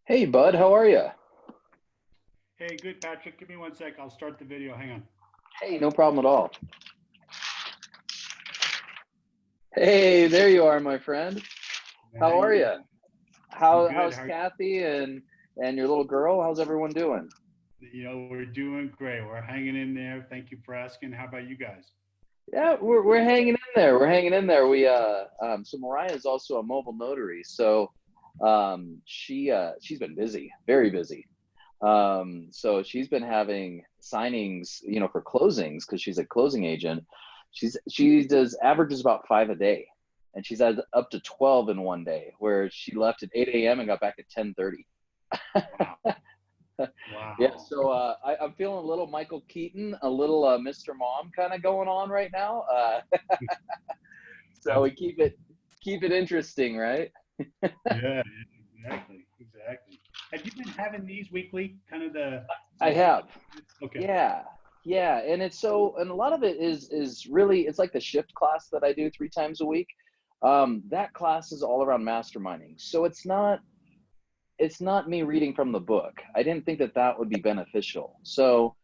Hey, bud, how are you? Hey, good, Patrick. Give me 1 sec. I'll start the video. Hang on. Hey, no problem at all. Hey, there you are, my friend. How How you are doing? you? I'm good. How's Kathy and your little girl? How's everyone doing? We're doing great. We're hanging in there. Thank you for asking. How about you guys? Yeah, we're hanging in there. We're hanging in there. So Mariah is also a mobile notary, so she's been busy, very busy. So she's been having signings, for closings because she's a closing agent. She does averages about 5 a day, and she's had up to 12 in one day, where she left at 8 a.m. and got back at 10:30. Wow. Yeah, Wow. so I'm feeling a little Michael Keaton, a little Mr. Mom kind of going on right now. So That's we keep it interesting, right? yeah, exactly. Exactly. Have you been having these weekly, kind of I the have. okay. Yeah, yeah, and a lot of it is really it's like the shift class that I do 3 times a week. That class is all around masterminding, so it's not me reading from the book. I didn't think that that would be beneficial. So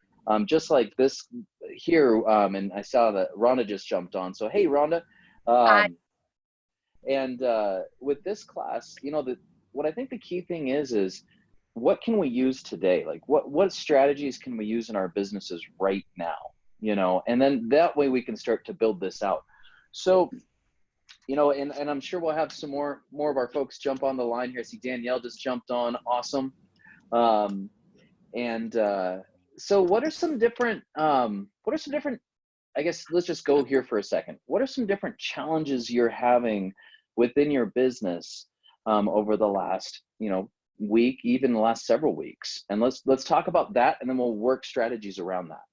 just like this here, and I saw that Rhonda just jumped on. So hey, Rhonda, I um, and with this class, what I think the key thing is what can we use today? Like what strategies can we use in our businesses right now? And then that way we can start to build this out. So and I'm sure we'll have some more of our folks jump on the line here. I see Danielle just jumped on. Awesome. Um, and so what are some different I guess let's just go here for a second. What are some different challenges you're having within your business over the last, week, even the last several weeks? And let's talk about that, and then we'll work strategies around that.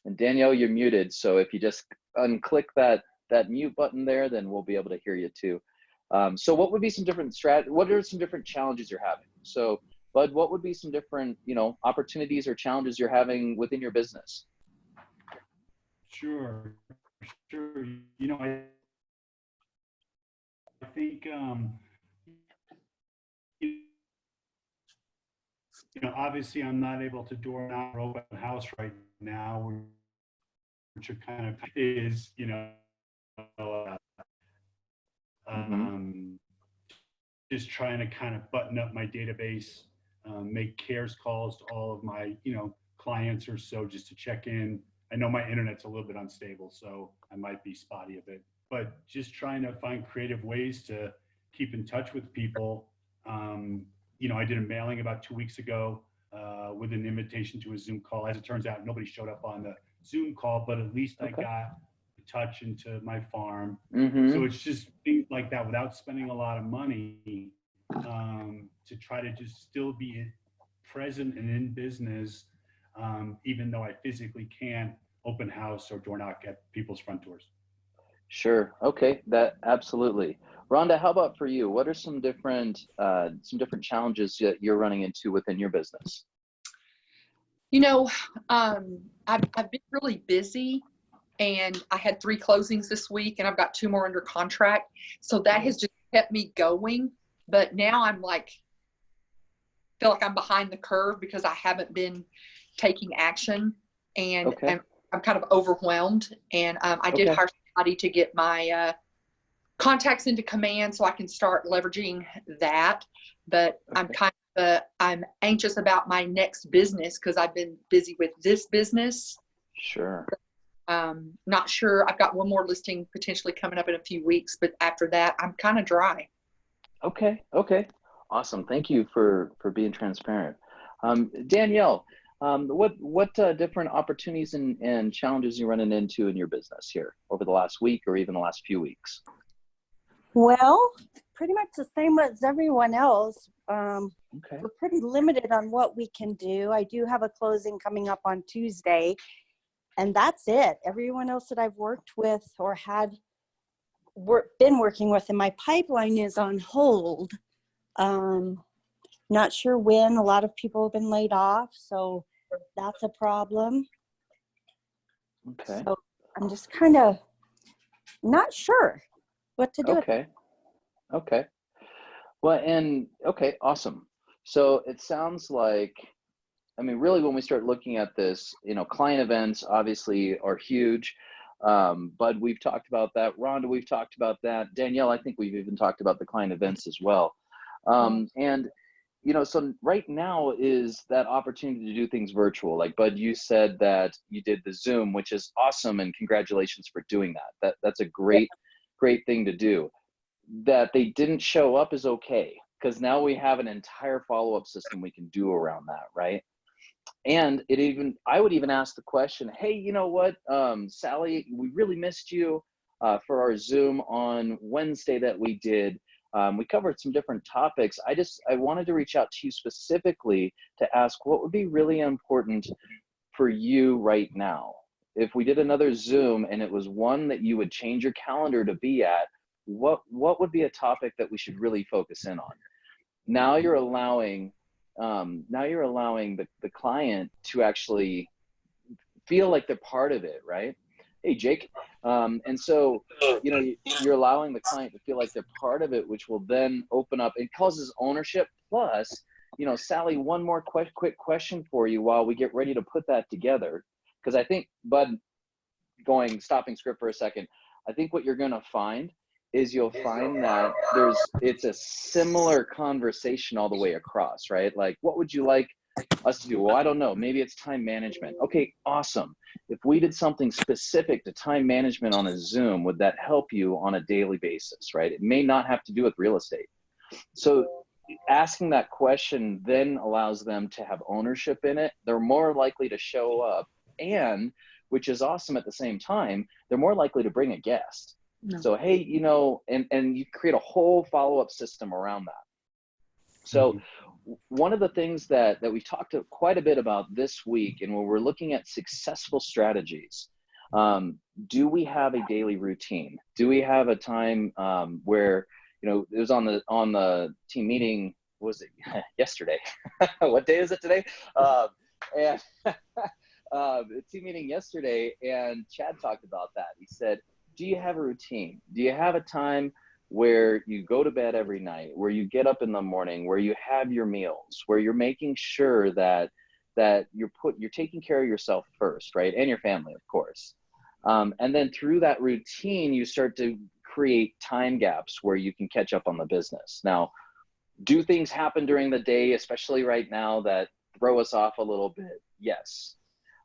And Danielle, you're muted, so if you just unclick that mute button there, then we'll be able to hear you too. So what would be some different what are some different challenges you're having? So Bud, what would be some different, opportunities or challenges you're having within your business? Sure. Sure. I think you obviously I'm not able to door knock or open house right now, which are kind of is, uh, Mm-hmm. um, just trying to kind of button up my database, make cares calls to all of my, clients or so just to check in. I know my internet's a little bit unstable, so I might be spotty a bit, but just trying to find creative ways to keep in touch with people. I did a mailing about 2 weeks ago with an invitation to a Zoom call. As it turns out, nobody showed up on the Zoom call, but at least I Okay. got a touch into my farm. So Mm-hmm. it's just things like that without spending a lot of money, to try to just still be present and in business, even though I physically can't open house or door knock at people's front doors. Sure. Okay. That absolutely. Rhonda, how about for you? What are some different challenges that you're running into within your business? you know, I've been really busy, and I had 3 closings this week, and I've got 2 more under contract. So that has just kept me going. But now I'm like, feel like I'm behind the curve because I haven't been taking action, and Okay. I'm kind of overwhelmed. And I did Okay. hire somebody to get my contacts into command so I can start leveraging that. But I'm Okay. kind but I'm anxious about my next business because I've been busy with this business. Sure. Not sure. I've got one more listing potentially coming up in a few weeks, but after that, I'm kind of dry. Okay. Okay. Awesome. Thank you for being transparent. Danielle, what different opportunities and challenges you running into in your business here over the last week or even the last few weeks? Well, pretty much the same as everyone else. Okay. We're pretty limited on what we can do. I do have a closing coming up on Tuesday, and that's it. Everyone else that I've worked with or been working with in my pipeline is on hold. Not sure when. A lot of people have been laid off, so that's a problem. Okay. So I'm just kind of not sure what to do. Okay. Okay. Well, okay, awesome. So it sounds like, I mean, really, when we start looking at this, client events obviously are huge. Bud, we've talked about that. Rhonda, we've talked about that. Danielle, I think we've even talked about the client events as well. And, so right now is that opportunity to do things virtual. Like Bud, you said that you did the Zoom, which is awesome. And congratulations for doing that. That's a great thing to do. That they didn't show up is okay, because now we have an entire follow-up system we can do around that, right? And I would even ask the question, hey, you know what, Sally, we really missed you for our Zoom on Wednesday that we did. We covered some different topics. I wanted to reach out to you specifically to ask what would be really important for you right now. If we did another Zoom and it was one that you would change your calendar to be at, what would be a topic that we should really focus in on? Now you're allowing the client to actually feel like they're part of it, right? Hey, Jake. And so, you're allowing the client to feel like they're part of it, which will then open up, it causes ownership. Plus, Sally, one more quick question for you while we get ready to put that together. Because I think, Bud, stopping script for a second, I think what you're going to find is you'll find that it's a similar conversation all the way across, right? Like, what would you like us to do? Well, I don't know. Maybe it's time management. Okay, awesome. If we did something specific to time management on a Zoom, would that help you on a daily basis, right? It may not have to do with real estate. So asking that question then allows them to have ownership in it. They're more likely to show up, and which is awesome at the same time, they're more likely to bring a guest. No. So, hey, and you create a whole follow-up system around that. So one of the things that we've talked quite a bit about this week, and when we're looking at successful strategies, do we have a daily routine? Do we have a time where, it was on the team meeting, what was it, yesterday? What day is it today? And the team meeting yesterday, and Chad talked about that. He said, do you have a routine? Do you have a time where you go to bed every night, where you get up in the morning, where you have your meals, where you're making sure that you're taking care of yourself first, right? And your family, of course. And then through that routine, you start to create time gaps where you can catch up on the business. Now, do things happen during the day, especially right now, that throw us off a little bit? Yes.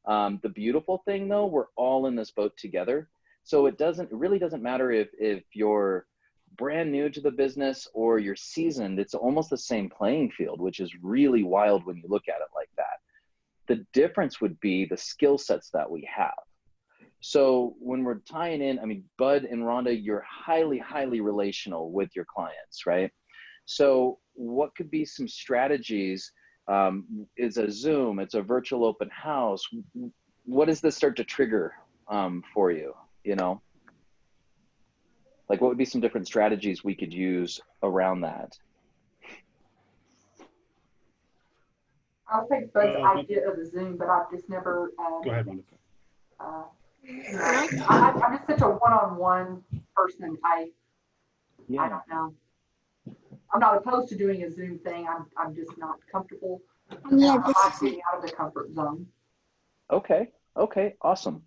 The beautiful thing though, we're all in this boat together. So it really doesn't matter if you're brand new to the business or you're seasoned. It's almost the same playing field, which is really wild when you look at it like that. The difference would be the skill sets that we have. So when we're tying in, I mean, Bud and Rhonda, you're highly, highly relational with your clients, right? So what could be some strategies? It's a Zoom, it's a virtual open house. What does this start to trigger for you? Like, what would be some different strategies we could use around that? I'll take Bud's idea of the Zoom, but I've just never. Go ahead, Monica. I'm just such a one-on-one person. I don't know. I'm not opposed to doing a Zoom thing. I'm just not comfortable. Yeah, I'm getting out of the comfort zone. Okay, awesome.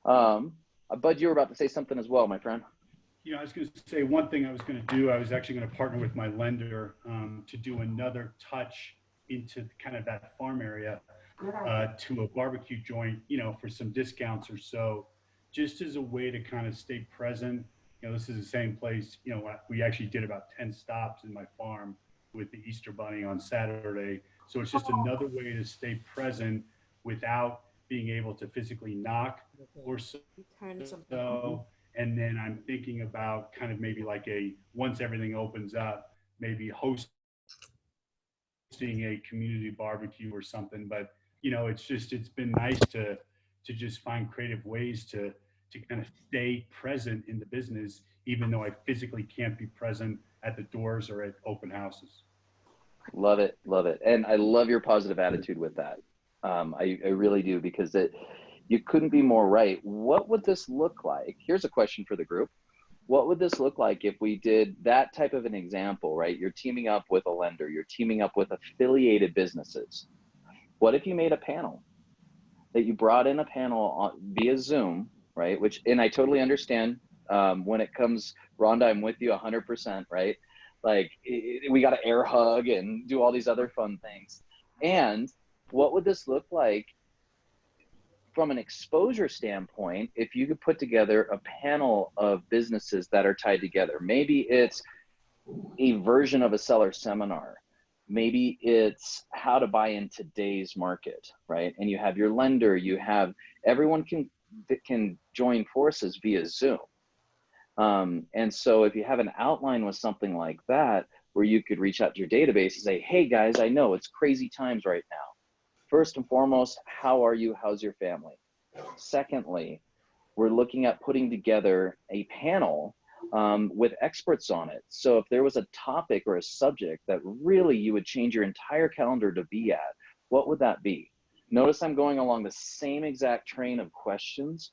Bud, you were about to say something as well, my friend. I was going to say one thing I was going to do. I was actually going to partner with my lender to do another touch into kind of that farm area to a barbecue joint, for some discounts or so, just as a way to kind of stay present. This is the same place, we actually did about 10 stops in my farm with the Easter Bunny on Saturday. So it's just another way to stay present without being able to physically knock or so. And then I'm thinking about kind of maybe like once everything opens up, maybe hosting a community barbecue or something. But it's been nice to just find creative ways to kind of stay present in the business, even though I physically can't be present at the doors or at open houses. Love it. Love it. And I love your positive attitude with that. I really do, because you couldn't be more right. What would this look like? Here's a question for the group. What would this look like if we did that type of an example, right? You're teaming up with a lender, you're teaming up with affiliated businesses. What if you made a panel that you brought in a panel via Zoom, right? And I totally understand when it comes, Rhonda, I'm with you 100%, right? Like we got to air hug and do all these other fun things. And what would this look like from an exposure standpoint if you could put together a panel of businesses that are tied together? Maybe it's a version of a seller seminar. Maybe it's how to buy in today's market, right? And you have your lender, everyone can join forces via Zoom. And so if you have an outline with something like that, where you could reach out to your database and say, hey guys, I know it's crazy times right now. First and foremost, how are you? How's your family? Secondly, we're looking at putting together a panel with experts on it. So if there was a topic or a subject that really you would change your entire calendar to be at, what would that be? Notice I'm going along the same exact train of questions.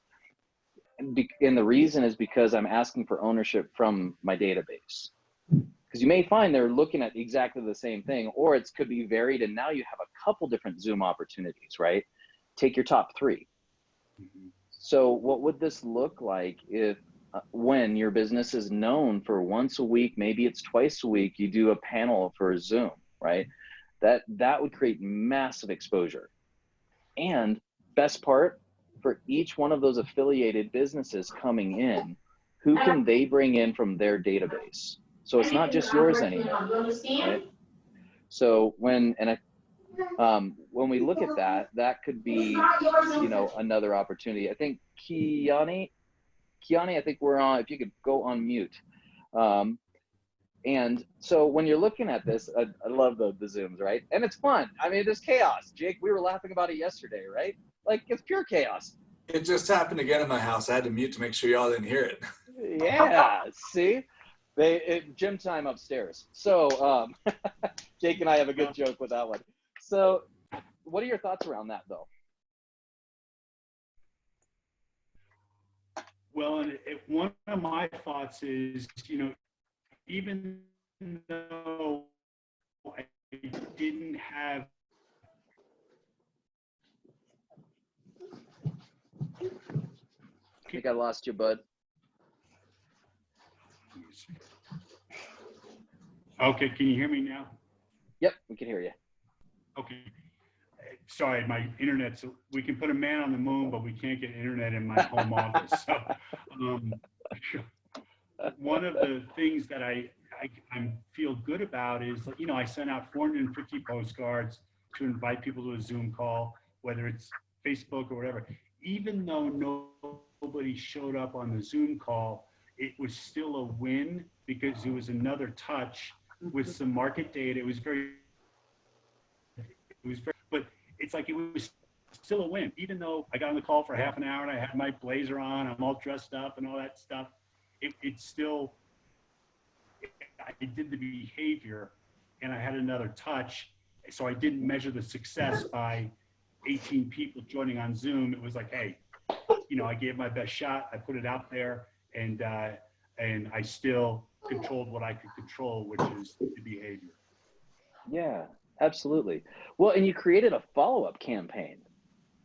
And the reason is because I'm asking for ownership from my database. Because you may find they're looking at exactly the same thing, or it could be varied, and now you have a couple different Zoom opportunities, right? Take your top 3. Mm-hmm. So what would this look like if when your business is known for once a week, maybe it's twice a week, you do a panel for Zoom, right? That would create massive exposure. And best part, for each one of those affiliated businesses coming in, who can they bring in from their database? So it's not just yours anymore, right? So when we look at that, that could be, another opportunity. I think Kiani, I think we're on, if you could go on mute. And so when you're looking at this, I love the Zooms, right? And it's fun. I mean, there's chaos. Jake, we were laughing about it yesterday, right? Like, it's pure chaos. It just happened again in my house. I had to mute to make sure y'all didn't hear it. Yeah, see? Gym time upstairs. So Jake and I have a good joke with that one. So what are your thoughts around that, though? Well, and one of my thoughts is, even though I didn't have I think I lost you, bud. Okay, can you hear me now? Yep, we can hear you. Okay. Sorry, my internet. So we can put a man on the moon, but we can't get internet in my home office. So, one of the things that I feel good about is, I sent out 450 postcards to invite people to a Zoom call, whether it's Facebook or whatever. Even though nobody showed up on the Zoom call, it was still a win because it was another touch with some market data. It was very, but it's like it was still a win. Even though I got on the call for half an hour and I had my blazer on, I'm all dressed up and all that stuff, it's still, I did the behavior and I had another touch. So I didn't measure the success by 18 people joining on Zoom. It was like, hey, I gave my best shot. I put it out there, and I still controlled what I could control, which is the behavior. Yeah, absolutely. Well, and you created a follow-up campaign.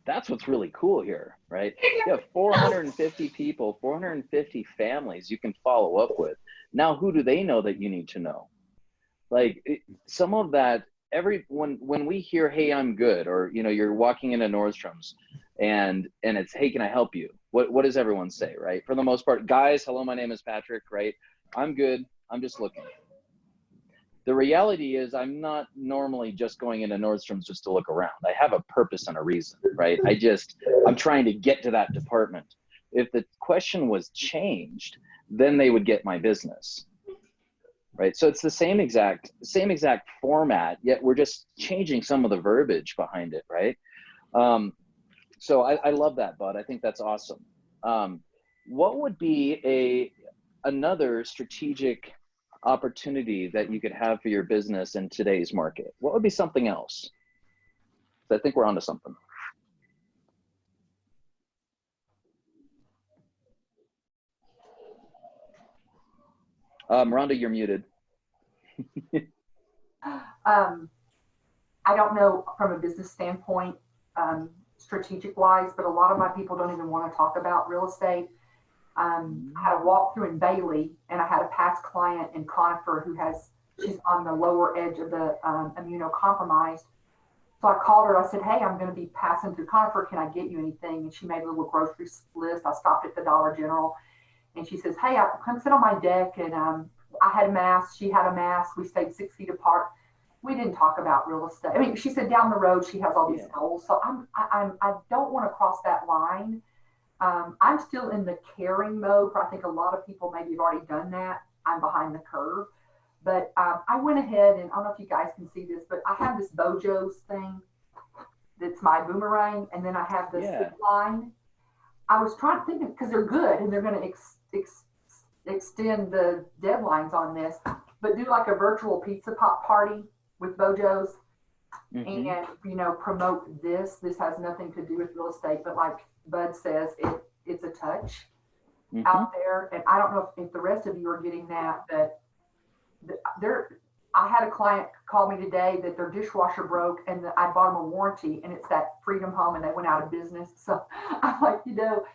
that's what's really cool here, right? You have 450 people, 450 families you can follow up with. Now, who do they know that you need to know? Like some of that, when we hear, hey, I'm good, or, you know, you're walking into Nordstrom's and it's, hey, can I help you? What does everyone say, right? For the most part, guys, hello, my name is Patrick, right? I'm good. I'm just looking. The reality is I'm not normally just going into Nordstrom's just to look around. I have a purpose and a reason, right? I'm trying to get to that department. If the question was changed, then they would get my business, right? So it's the same exact format, yet we're just changing some of the verbiage behind it, right? So I love that, Bud. I think that's awesome. What would be another strategic opportunity that you could have for your business in today's market? What would be something else? I think we're onto something. Rhonda, you're muted. I don't know from a business standpoint, strategic wise, but a lot of my people don't even want to talk about real estate. I had a walkthrough in Bailey, and I had a past client in Conifer she's on the lower edge of the immunocompromised. So I called her. I said, hey, I'm going to be passing through Conifer. Can I get you anything? And she made a little grocery list. I stopped at the Dollar General, and she says, hey, I'll come sit on my deck. And I had a mask. She had a mask. We stayed 6 feet apart. We didn't talk about real estate. I mean, she said down the road she has all these goals. So I don't want to cross that line. I'm still in the caring mode. I think a lot of people maybe have already done that. I'm behind the curve. But I went ahead, and I don't know if you guys can see this, but I have this Bojo's thing that's my boomerang, and then I have the zip line. I was trying to think, because they're good, and they're going to extend the deadlines on this, but do like a virtual pizza pop party with Bojo's, and, you know, promote this. This has nothing to do with real estate, but like Bud says, it's a touch out there. And I don't know if the rest of you are getting that, but I had a client call me today that their dishwasher broke, and I bought them a warranty, and it's that Freedom Home, and they went out of business. So I'm like, you know,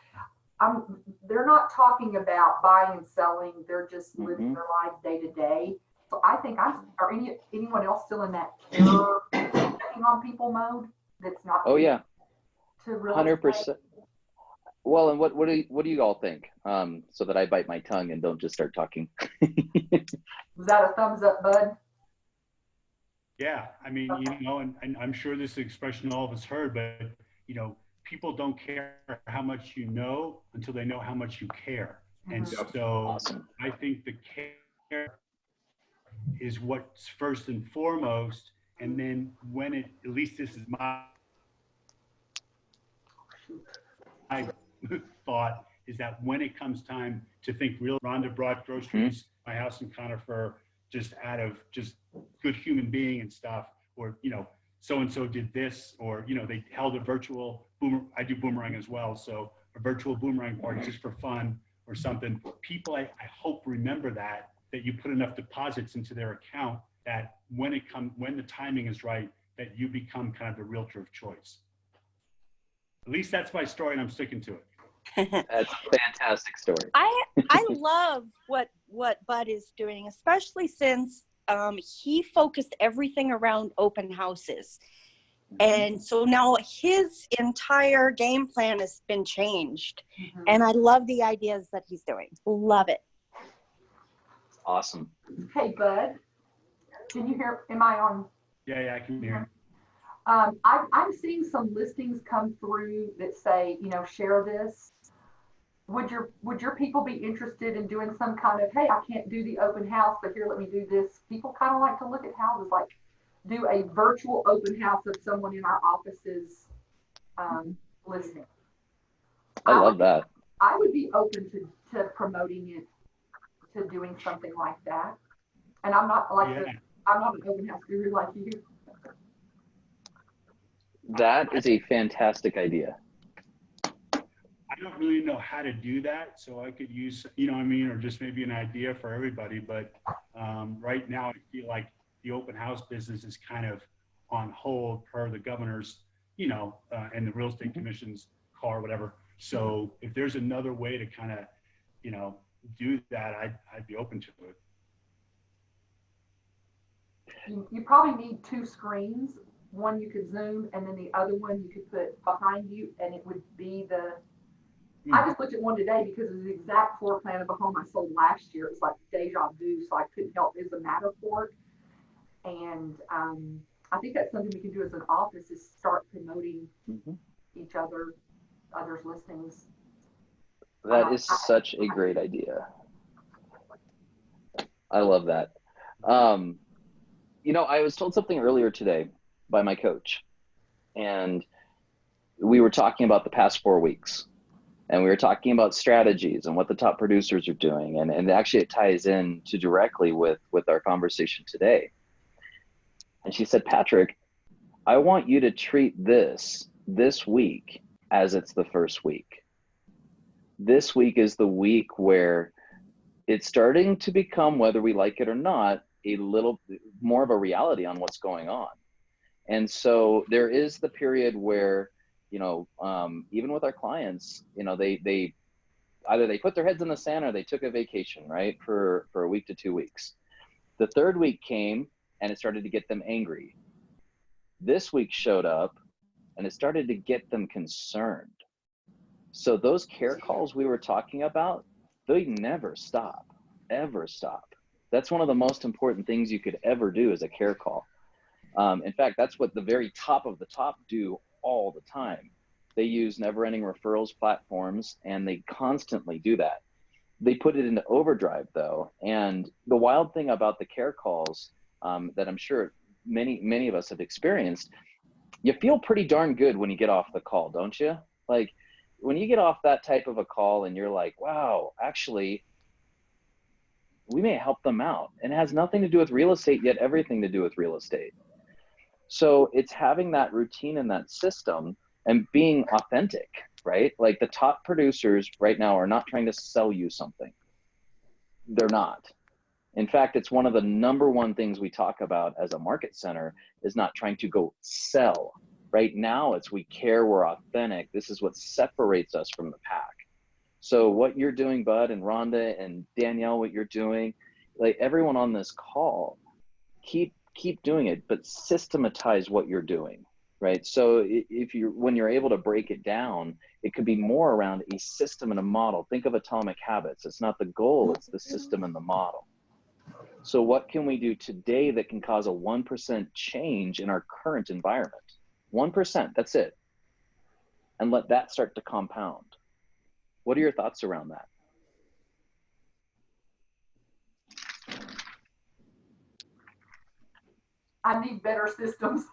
they're not talking about buying and selling. They're just living their life day to day. So I think anyone else still in that care, checking on people mode? That's not. Oh yeah. To really 100%. Well, and what do you all think? So that I bite my tongue and don't just start talking. Was that a thumbs up, Bud? Yeah, I mean, you know, and I'm sure this expression all of us heard, but, you know, people don't care how much you know until they know how much you care. And so I think the care is what's first and foremost. And then when at least this is my thought, is that when it comes time to think Rhonda brought groceries to my house in Conifer just out of just good human being and stuff, or, you know, so-and-so did this, or, you know, they held a virtual I do boomerang as well. So a virtual boomerang party just for fun or something. People, I hope remember that you put enough deposits into their account that when the timing is right, that you become kind of the realtor of choice. At least that's my story, and I'm sticking to it. That's a fantastic story. I love what Bud is doing, especially since he focused everything around open houses. And so now his entire game plan has been changed. And I love the ideas that he's doing. Love it. Awesome. Hey, Bud, can you hear? Am I on? Yeah, I can hear. I'm seeing some listings come through that say, you know, share this. Would your people be interested in doing some kind of, hey, I can't do the open house, but here, let me do this. People kind of like to look at houses, like do a virtual open house of someone in our offices listing. I love that. I would be open to promoting it, to doing something like that. And I'm not like I'm not an open house guru like you. That is a fantastic idea. I don't really know how to do that, so I could use, you know what I mean, or just maybe an idea for everybody. But right now, I feel like the open house business is kind of on hold per the governor's and the real estate commissions, car, whatever. So if there's another way to kind of, do that, I'd be open to it. You probably need two screens. One you could zoom, and then the other one you could put behind you, and it would be the. I just looked at one today because it's the exact floor plan of a home I sold last year. It was like deja vu, so I couldn't help. It was a Matterport, and I think that's something we can do as an office is start promoting each other's listings. That is such a great idea. I love that. I was told something earlier today by my coach, and we were talking about the past 4 weeks, and we were talking about strategies and what the top producers are doing. And actually it ties in to directly with our conversation today. And she said, Patrick, I want you to treat this week as it's the first week. This week is the week where it's starting to become, whether we like it or not, a little more of a reality on what's going on. And so there is the period where, even with our clients, they either they put their heads in the sand or they took a vacation, right? For a week to 2 weeks. The third week came and it started to get them angry. This week showed up and it started to get them concerned. So those care calls we were talking about, they never stop, ever stop. That's one of the most important things you could ever do as a care call. In fact, that's what the very top of the top do all the time. They use never-ending referrals platforms, and they constantly do that. They put it into overdrive, though. And the wild thing about the care calls that I'm sure many of us have experienced, you feel pretty darn good when you get off the call, don't you? Like, when you get off that type of a call and you're like, wow, actually, we may help them out. And it has nothing to do with real estate, yet everything to do with real estate. So it's having that routine and that system and being authentic, right? Like the top producers right now are not trying to sell you something. They're not. In fact, it's one of the number one things we talk about as a market center is not trying to go sell. Right now, it's we care, we're authentic. This is what separates us from the pack. So what you're doing, Bud and Rhonda and Danielle, what you're doing, like everyone on this call, keep doing it, but systematize what you're doing, right? So when you're able to break it down, it could be more around a system and a model. Think of Atomic Habits. It's not the goal, it's the system and the model. So what can we do today that can cause a 1% change in our current environment? 1%, that's it. And let that start to compound. What are your thoughts around that? I need better systems.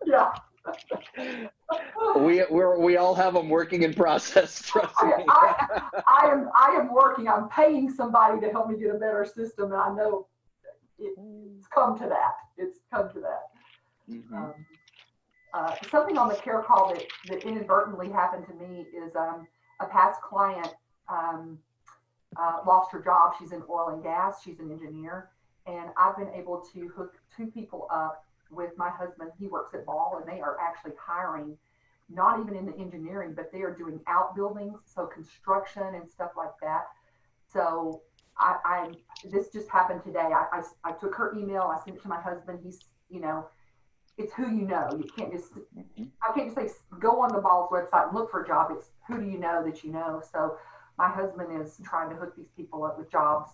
Yeah. We all have them working in process. Trust me. I am working. I'm paying somebody to help me get a better system, and I know it's come to that. It's come to that. Mm-hmm. Something on the care call that inadvertently happened to me is a past client lost her job. She's in oil and gas. She's an engineer, and I've been able to hook 2 people up with my husband. He works at Ball, and they are actually hiring, not even in the engineering, but they are doing outbuildings, so construction and stuff like that. So this just happened today. I took her email. I sent it to my husband. He's, it's who you know. You can't just, I can't just say, go on the Ball's website and look for a job. It's who do you know that you know. So my husband is trying to hook these people up with jobs.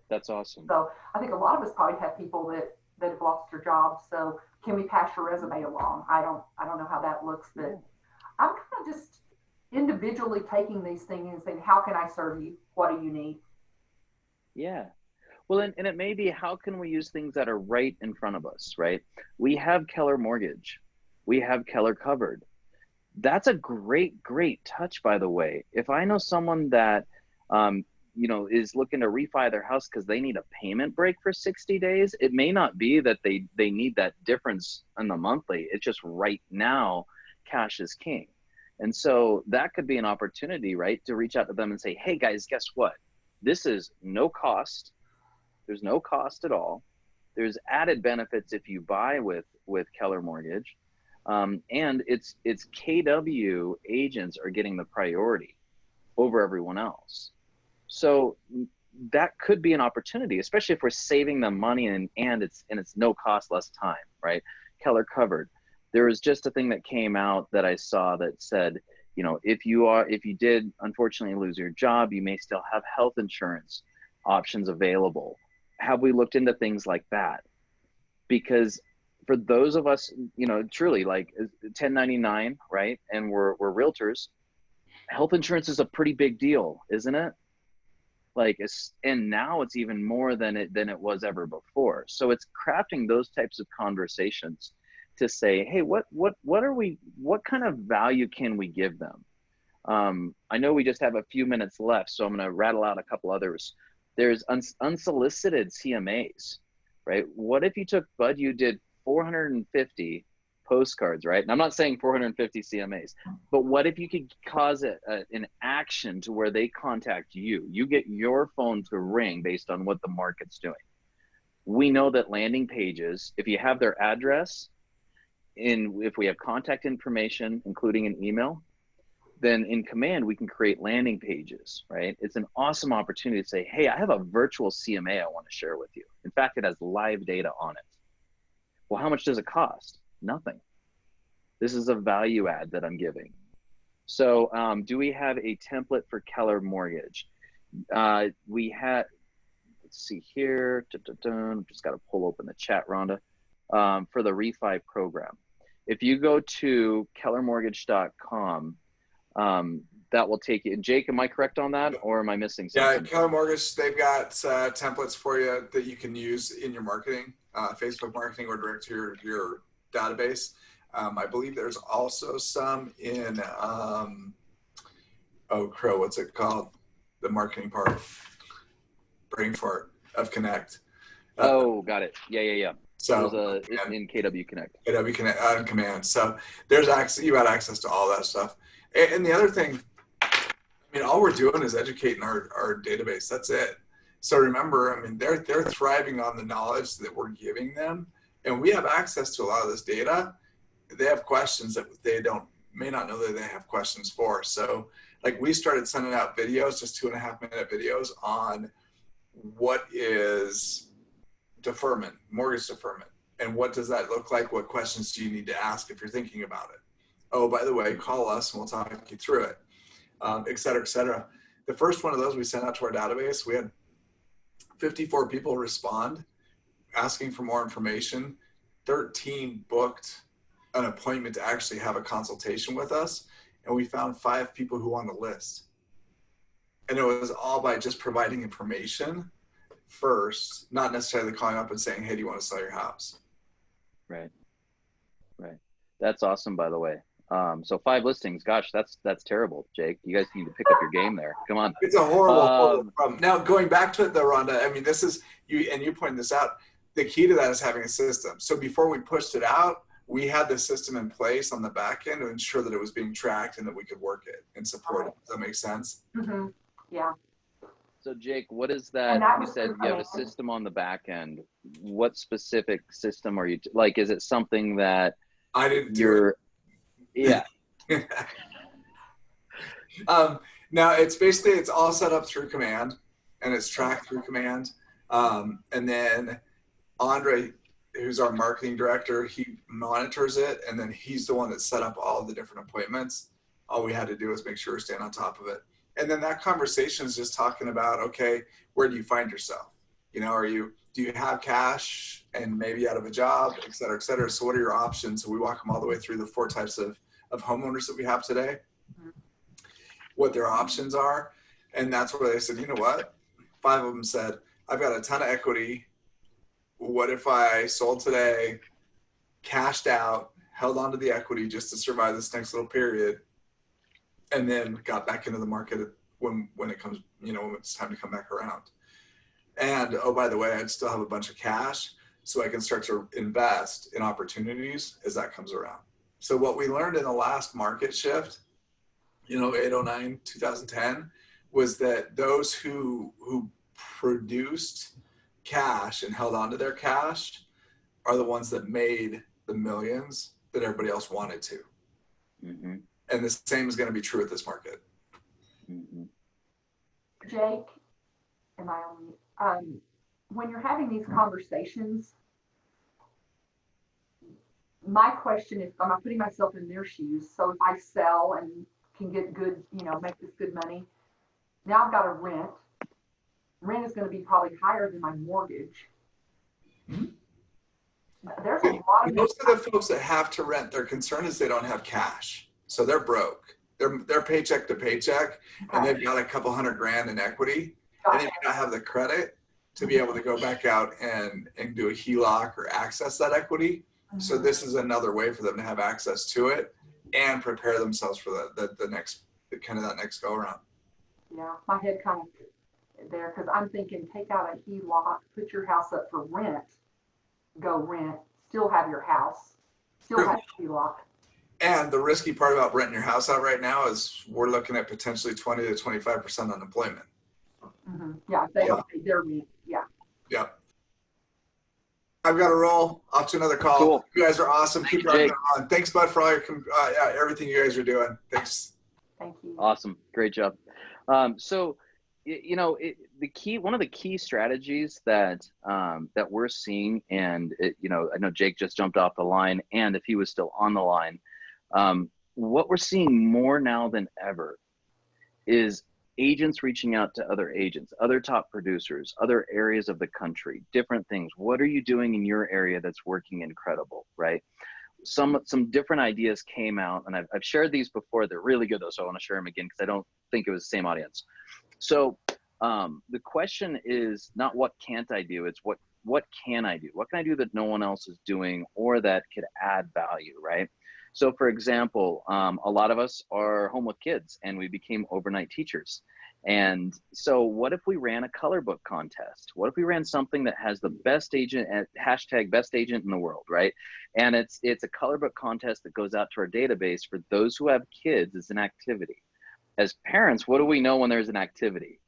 That's awesome. So I think a lot of us probably have people that have lost their jobs. So can we pass your resume along? I don't know how that looks, but I'm kind of just individually taking these things and saying, how can I serve you? What do you need? Yeah. Well, and it may be, how can we use things that are right in front of us, right? We have Keller Mortgage. We have Keller Covered. That's a great touch, by the way. If I know someone that, is looking to refi their house because they need a payment break for 60 days, it may not be that they need that difference in the monthly. It's just right now, cash is king. And so that could be an opportunity, right, to reach out to them and say, hey guys, guess what? This is no cost. There's no cost at all. There's added benefits if you buy with Keller Mortgage, and it's KW agents are getting the priority over everyone else. So that could be an opportunity, especially if we're saving them money and it's no cost, less time, right? Keller Covered. There was just a thing that came out that I saw that said, you know, if you did unfortunately lose your job, you may still have health insurance options available. Have we looked into things like that? Because for those of us, you know, truly like 1099, right? And we're realtors, health insurance is a pretty big deal, isn't it? Like, and now it's even more than it was ever before. So it's crafting those types of conversations to say, hey, what kind of value can we give them? I know we just have a few minutes left, so I'm going to rattle out a couple others. There's unsolicited CMAs, right? What if you took, Bud, you did 450 postcards, right? And I'm not saying 450 CMAs, but what if you could cause an action to where they contact you? You get your phone to ring based on what the market's doing. We know that landing pages, if you have their address, if we have contact information, including an email, then in Command, we can create landing pages, right? It's an awesome opportunity to say, hey, I have a virtual CMA I want to share with you. In fact, it has live data on it. Well, how much does it cost? Nothing. This is a value add that I'm giving. So do we have a template for Keller Mortgage? We had, let's see here, just got to pull open the chat, Rhonda, for the refi program. If you go to kellermortgage.com, that will take you. Jake, am I correct on that, or am I missing something? Yeah, Keller Mortgage, they've got templates for you that you can use in your marketing, Facebook marketing, or direct to your database. I believe there's also some in, what's it called? The marketing part, brain fart of Connect. Got it. Yeah. So there's in KW Connect. KW Connect on Command. So there's access. You got access to all that stuff. And the other thing, I mean, all we're doing is educating our database. That's it. So remember, I mean, they're thriving on the knowledge that we're giving them, and we have access to a lot of this data. They have questions that they may not know that they have questions for. So like we started sending out videos, just 2.5-minute videos on what is deferment, mortgage deferment, and what does that look like? What questions do you need to ask if you're thinking about it? Oh, by the way, call us and we'll talk you through it, et cetera, et cetera. The first one of those we sent out to our database, we had 54 people respond asking for more information. 13 booked an appointment to actually have a consultation with us, and we found 5 people who were on the list. And it was all by just providing information first, not necessarily calling up and saying, hey, do you want to sell your house? Right. That's awesome, by the way. So 5 listings, gosh, that's terrible, Jake. You guys need to pick up your game there. Come on. It's a horrible problem. Now, going back to it though, Rhonda, I mean, this is, you pointed this out, the key to that is having a system. So before we pushed it out, we had the system in place on the back end to ensure that it was being tracked and that we could work it and support it. Does that make sense? Mm-hmm. Yeah. So Jake, what is that? You said you have a system on the back end. What specific system are you, like, is it something that I didn't do it. Yeah. Now it's all set up through Command and it's tracked through Command. And then Andre, who's our marketing director, he monitors it, and then he's the one that set up all the different appointments. All we had to do was make sure we're staying on top of it. And then that conversation is just talking about, okay, where do you find yourself? You know, do you have cash and maybe out of a job, et cetera, et cetera. So what are your options? So we walk them all the way through the 4 types of homeowners that we have today, what their options are. And that's where they said, you know what? 5 of them said, I've got a ton of equity. What if I sold today, cashed out, held onto the equity just to survive this next little period, and then got back into the market when it comes, you know, when it's time to come back around. And oh, by the way, I'd still have a bunch of cash so I can start to invest in opportunities as that comes around. So what we learned in the last market shift, you know, 809, 2010, was that those who produced cash and held onto their cash are the ones that made the millions that everybody else wanted to. Mm-hmm. And the same is going to be true with this market. Mm-hmm. Jake, am I on mute? When you're having these conversations, my question is, I'm putting myself in their shoes. So if I sell and can get good, make this good money, now I've got to rent. Rent is going to be probably higher than my mortgage. There's a lot of Most of the folks that have to rent, their concern is they don't have cash. So they're broke. They're paycheck to paycheck, and they've got a couple $100,000 in equity, and they may not have the credit to be able to go back out and do a HELOC or access that equity. So this is another way for them to have access to it and prepare themselves for the next that next go around. Yeah, my head kind of there, because I'm thinking take out a HELOC, put your house up for rent, go rent, still have your house, still have HELOC. And the risky part about renting your house out right now is we're looking at potentially 20 to 25% unemployment. Mm-hmm. Yeah, they don't pay their rent. Yeah. Yeah. I've got to roll off to another call. Cool. You guys are awesome. Thank Keep you, on. Thanks, Bud, for all your everything you guys are doing. Thanks. Thank you. Awesome. Great job. So, one of the key strategies that we're seeing, and I know Jake just jumped off the line, and if he was still on the line, what we're seeing more now than ever is agents reaching out to other agents, other top producers, other areas of the country, different things. What are you doing in your area that's working incredible, right? Some different ideas came out, and I've shared these before. They're really good though, so I want to share them again because I don't think it was the same audience. So the question is not what can't I do, it's what can I do? What can I do that no one else is doing or that could add value, right? So for example, a lot of us are home with kids and we became overnight teachers. And so what if we ran a color book contest? What if we ran something that has the best agent at #bestagent in the world, right? And it's a color book contest that goes out to our database for those who have kids as an activity. As parents, what do we know when there's an activity?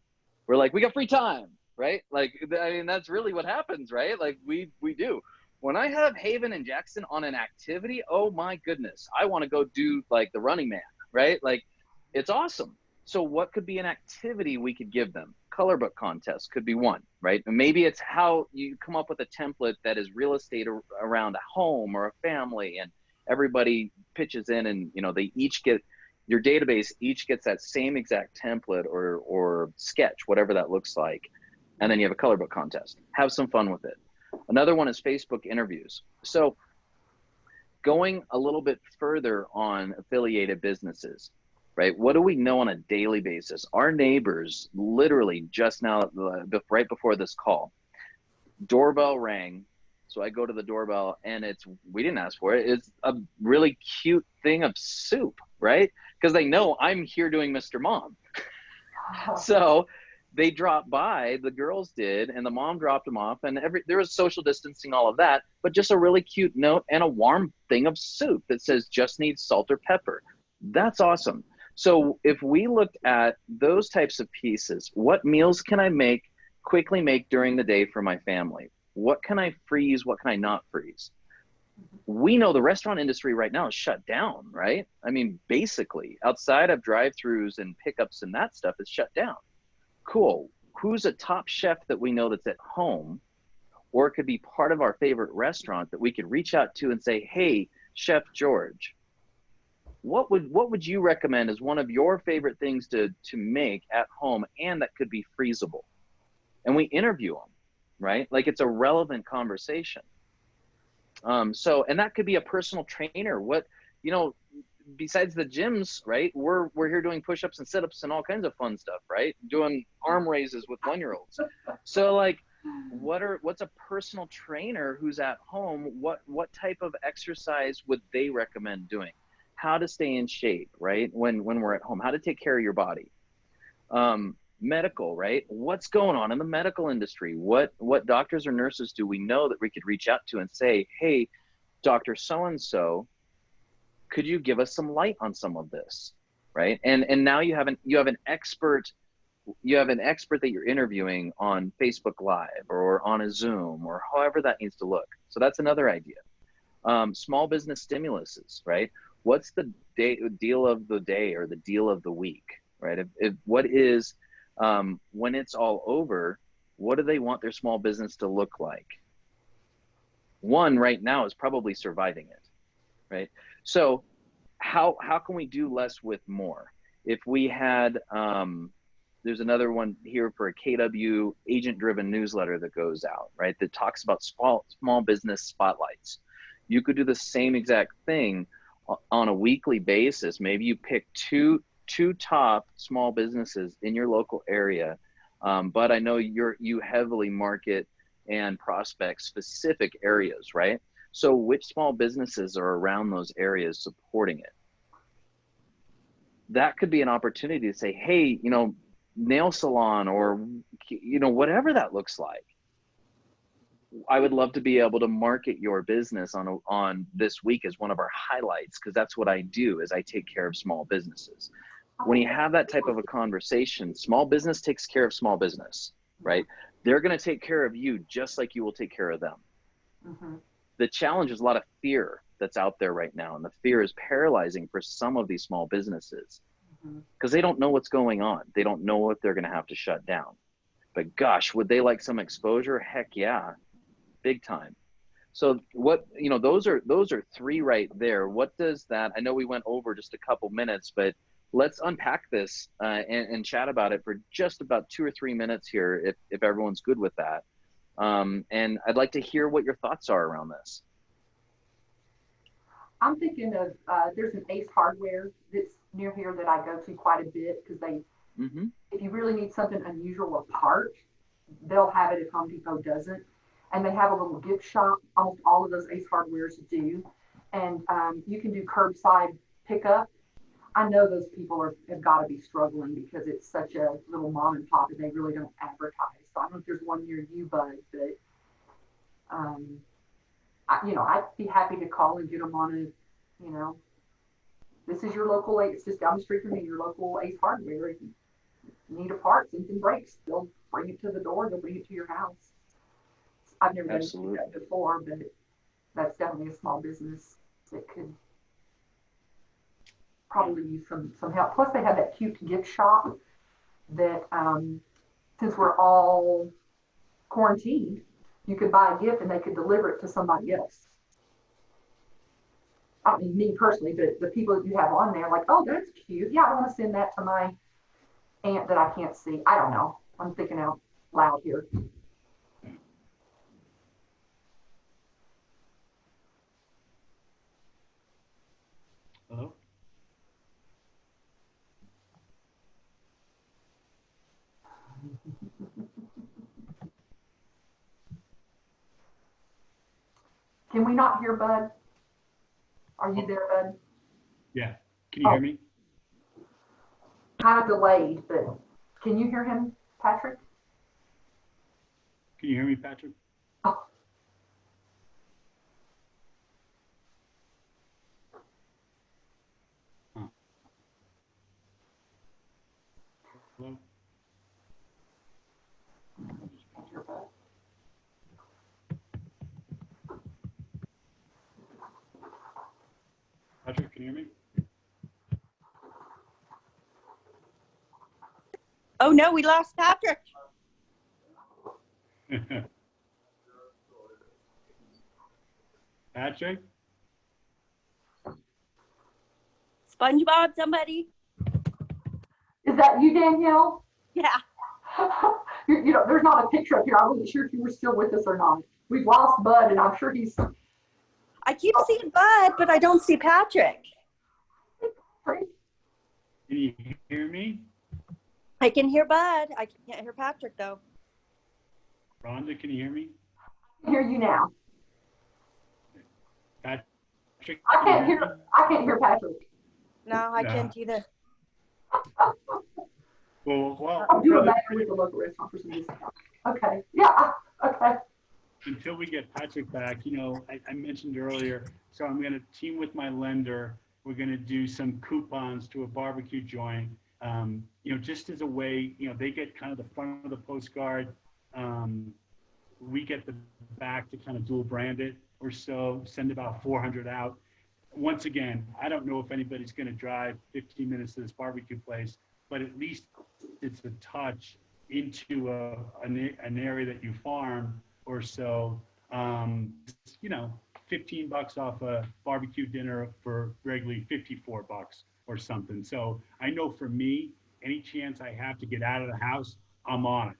We're like, we got free time, right? Like, I mean, that's really what happens, right? Like we do. When I have Haven and Jackson on an activity, oh my goodness, I want to go do like the Running Man, right? Like it's awesome. So what could be an activity we could give them? Color book contest could be one, right? And maybe it's how you come up with a template that is real estate around a home or a family, and everybody pitches in, and they each get, your database each gets that same exact template or sketch, whatever that looks like. And then you have a color book contest. Have some fun with it. Another one is Facebook interviews. So going a little bit further on affiliated businesses, right? What do we know on a daily basis? Our neighbors literally just now, right before this call, doorbell rang. So I go to the doorbell and we didn't ask for it. It's a really cute thing of soup, right? Because they know I'm here doing Mr. Mom. So they dropped by, the girls did, and the mom dropped them off, and there was social distancing, all of that, but just a really cute note and a warm thing of soup that says just need salt or pepper. That's awesome. So if we looked at those types of pieces, what meals can I quickly make during the day for my family? What can I freeze? What can I not freeze? We know the restaurant industry right now is shut down, right? I mean, basically, outside of drive-throughs and pickups and that stuff is shut down. Cool. Who's a top chef that we know that's at home, or it could be part of our favorite restaurant that we could reach out to and say, hey, Chef George, what would you recommend as one of your favorite things to make at home, and that could be freezable? And we interview them, right? Like it's a relevant conversation. And that could be a personal trainer. Besides the gyms, right? We're here doing push-ups and sit-ups and all kinds of fun stuff, right? Doing arm raises with 1-year-olds. So like, what's a personal trainer who's at home? What type of exercise would they recommend doing? How to stay in shape, right? When we're at home, how to take care of your body. Medical, right? What's going on in the medical industry? What doctors or nurses do we know that we could reach out to and say, hey, Dr. So-and-so, could you give us some light on some of this, right? And now you have an expert you have an expert that you're interviewing on Facebook Live or on a Zoom or however that needs to look. So that's another idea. Small business stimuluses, right? What's the deal of the day or the deal of the week, right? What is, when it's all over, what do they want their small business to look like? One right now is probably surviving it, right? So how can we do less with more? If we had, there's another one here for a KW agent-driven newsletter that goes out, right? That talks about small business spotlights. You could do the same exact thing on a weekly basis. Maybe you pick two top small businesses in your local area, but I know you heavily market and prospect specific areas, right? So which small businesses are around those areas supporting it? That could be an opportunity to say, hey, you know, nail salon or, you know, whatever that looks like. I would love to be able to market your business on this week as one of our highlights, because that's what I do, is I take care of small businesses. When you have that type of a conversation, small business takes care of small business, right? They're going to take care of you just like you will take care of them. Mm-hmm. The challenge is a lot of fear that's out there right now, and the fear is paralyzing for some of these small businesses because they don't know what's going on. They don't know if they're going to have to shut down. But gosh, would they like some exposure? Heck yeah, big time. So what, you know, those are three right there. What does that, I know we went over just a couple minutes, but let's unpack this and chat about it for just about 2 or 3 minutes here, if everyone's good with that. And I'd like to hear what your thoughts are around this. I'm thinking of, there's an Ace Hardware that's near here that I go to quite a bit, because they, if you really need something unusual apart, they'll have it if Home Depot doesn't. And they have a little gift shop. Almost all of those Ace Hardwares do. And you can do curbside pickup. I know those people have got to be struggling because it's such a little mom and pop and they really don't advertise. So I don't know if there's one near you, Bud, but I'd be happy to call and get them on a, you know, this is your local, it's just down the street from me, your local Ace Hardware. If you need a part, something breaks, they'll bring it to the door, they'll bring it to your house. I've never done that before, but that's definitely a small business that could probably use some help. Plus they have that cute gift shop that, since we're all quarantined, you could buy a gift and they could deliver it to somebody else. I don't mean me personally, but the people that you have on there, like, oh, that's cute. Yeah, I want to send that to my aunt that I can't see. I don't know. I'm thinking out loud here. Hello? Can we not hear Bud? Are you there, Bud? Yeah. Can you hear me? Kind of delayed, but can you hear him, Patrick? Can you hear me, Patrick? Oh. Hello? Patrick, can you hear me? Oh no, we lost Patrick. Patrick? SpongeBob, somebody? Is that you, Danielle? Yeah. You know, there's not a picture up here. I wasn't sure if you were still with us or not. We've lost Bud, and I'm sure he's. I keep seeing Bud, but I don't see Patrick. Can you hear me? I can hear Bud. I can't hear Patrick, though. Rhonda, can you hear me? I can hear you now. Patrick? I can't hear Patrick. No, I can't either. Well, I'm doing that with the local restaurant for some reason. Okay. Yeah. Okay. Until we get Patrick back, you know, I mentioned earlier, so I'm going to team with my lender. We're going to do some coupons to a barbecue joint. You just as a way, they get kind of the front of the postcard. We get the back to kind of dual brand it or so, send about 400 out. Once again, I don't know if anybody's going to drive 15 minutes to this barbecue place, but at least it's a touch into an area that you farm or so. 15 bucks off a barbecue dinner for regularly 54 bucks or something. So I know for me, any chance I have to get out of the house, I'm on it.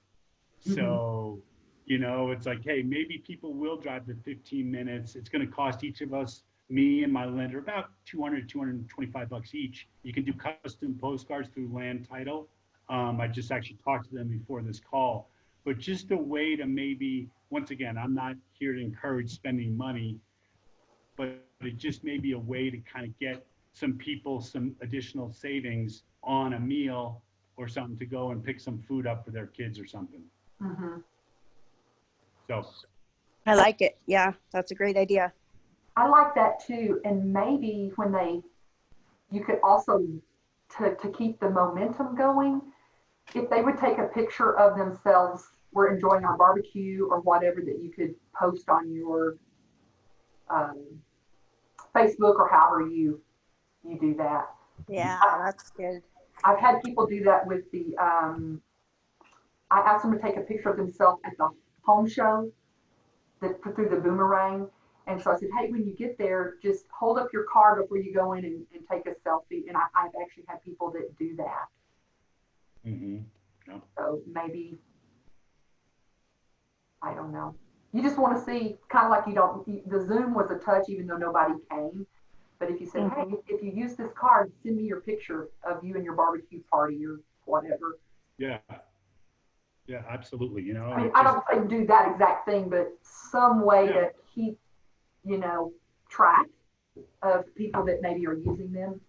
So, it's like, hey, maybe people will drive the 15 minutes. It's going to cost each of us, me and my lender, about 225 bucks each. You can do custom postcards through Land Title. I just actually talked to them before this call, but just a way to maybe, once again, I'm not here to encourage spending money, but it just may be a way to kind of get some people some additional savings on a meal or something to go and pick some food up for their kids or something. So I like it. Yeah, that's a great idea. I like that too. And maybe you could also, to keep the momentum going, if they would take a picture of themselves, we're enjoying our barbecue or whatever, that you could post on your Facebook or however you do that. Yeah, that's good. I've had people do that with I asked them to take a picture of themselves at the home show that put through the boomerang. And so I said, hey, when you get there, just hold up your car before you go in and take a selfie. And I've actually had people that do that. Yeah. So maybe, I don't know. You just want to see, kind of like the Zoom was a touch even though nobody came. But if you said, hey, if you use this card, send me your picture of you and your barbecue party or whatever. Yeah. Yeah, absolutely. I mean, I don't say do that exact thing, but some way to keep, track of people that maybe are using them,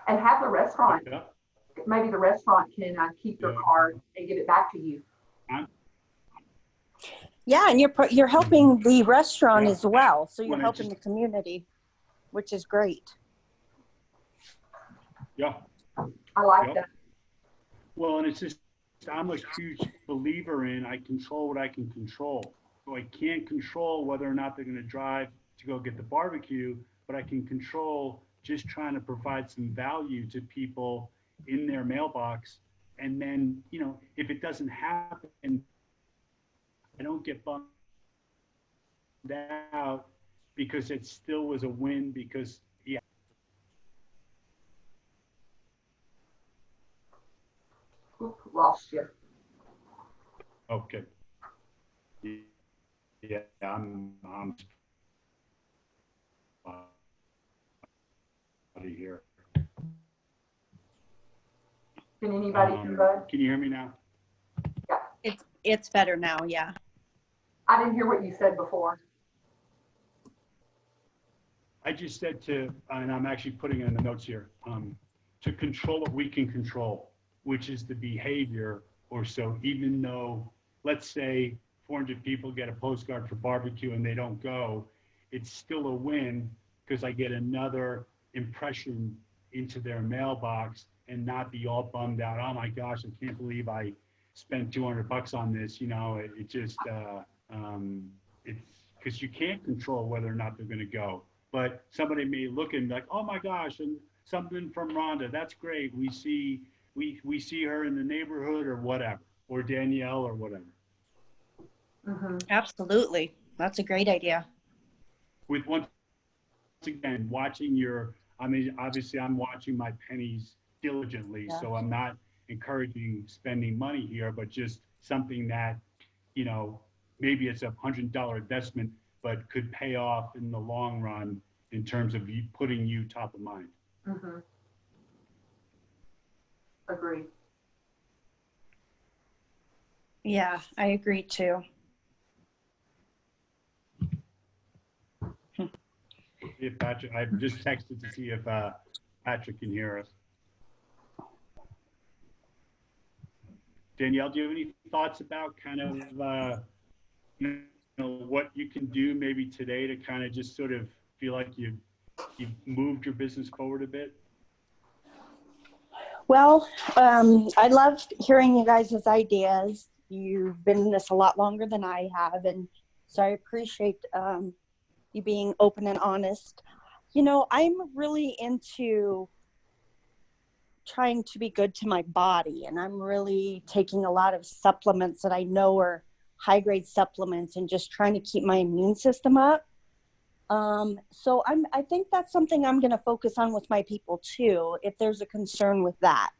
and have the restaurant. Yeah. Maybe the restaurant can keep your card and give it back to you. Yeah, and you're helping the restaurant as well, so you're helping the community, which is great. Yeah. I like that. Well, and it's just, I'm a huge believer in I control what I can control. So I can't control whether or not they're going to drive to go get the barbecue, but I can control just trying to provide some value to people in their mailbox. And then, if it doesn't happen, I don't get bummed out because it still was a win because, Lost you. Okay. Yeah, I'm out of here. Can anybody hear Bud? Can you hear me now? Yeah. It's better now, yeah. I didn't hear what you said before. I just said and I'm actually putting it in the notes here, to control what we can control, which is the behavior or so, even though, let's say 400 people get a postcard for barbecue and they don't go, it's still a win because I get another impression into their mailbox and not be all bummed out. Oh my gosh, I can't believe I spent 200 bucks on this. It just, it's because you can't control whether or not they're going to go. But somebody may look and be like, oh my gosh, and something from Rhonda, that's great. We see her in the neighborhood or whatever, or Danielle or whatever. Absolutely. That's a great idea. With once again, obviously I'm watching my pennies diligently, so I'm not encouraging spending money here, but just something that, maybe it's $100 investment, but could pay off in the long run in terms of putting you top of mind. Agree. Yeah, I agree too. If Patrick, I've just texted to see if Patrick can hear us. Danielle, do you have any thoughts about kind of what you can do maybe today to kind of just sort of feel like you've moved your business forward a bit? Well, I love hearing you guys' ideas. You've been in this a lot longer than I have, and so I appreciate you being open and honest. You know, I'm really into trying to be good to my body, and I'm really taking a lot of supplements that I know are high grade supplements and just trying to keep my immune system up. So I think that's something I'm going to focus on with my people too, if there's a concern with that,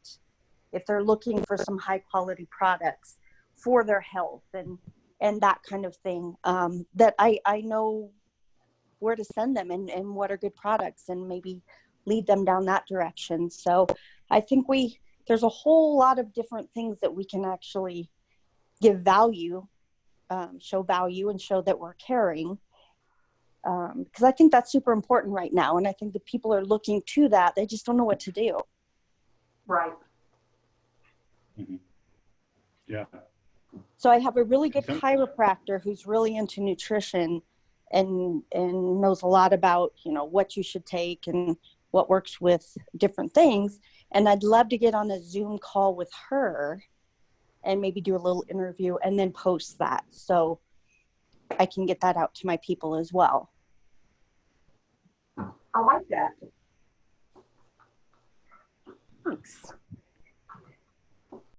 if they're looking for some high quality products for their health and that kind of thing, that I know where to send them and what are good products and maybe lead them down that direction. So I think there's a whole lot of different things that we can actually give value, show value and show that we're caring. Because I think that's super important right now. And I think that people are looking to that. They just don't know what to do. Right. Mm-hmm. Yeah. So I have a really good chiropractor who's really into nutrition and knows a lot about, you know, what you should take and what works with different things. And I'd love to get on a Zoom call with her and maybe do a little interview and then post that. So I can get that out to my people as well.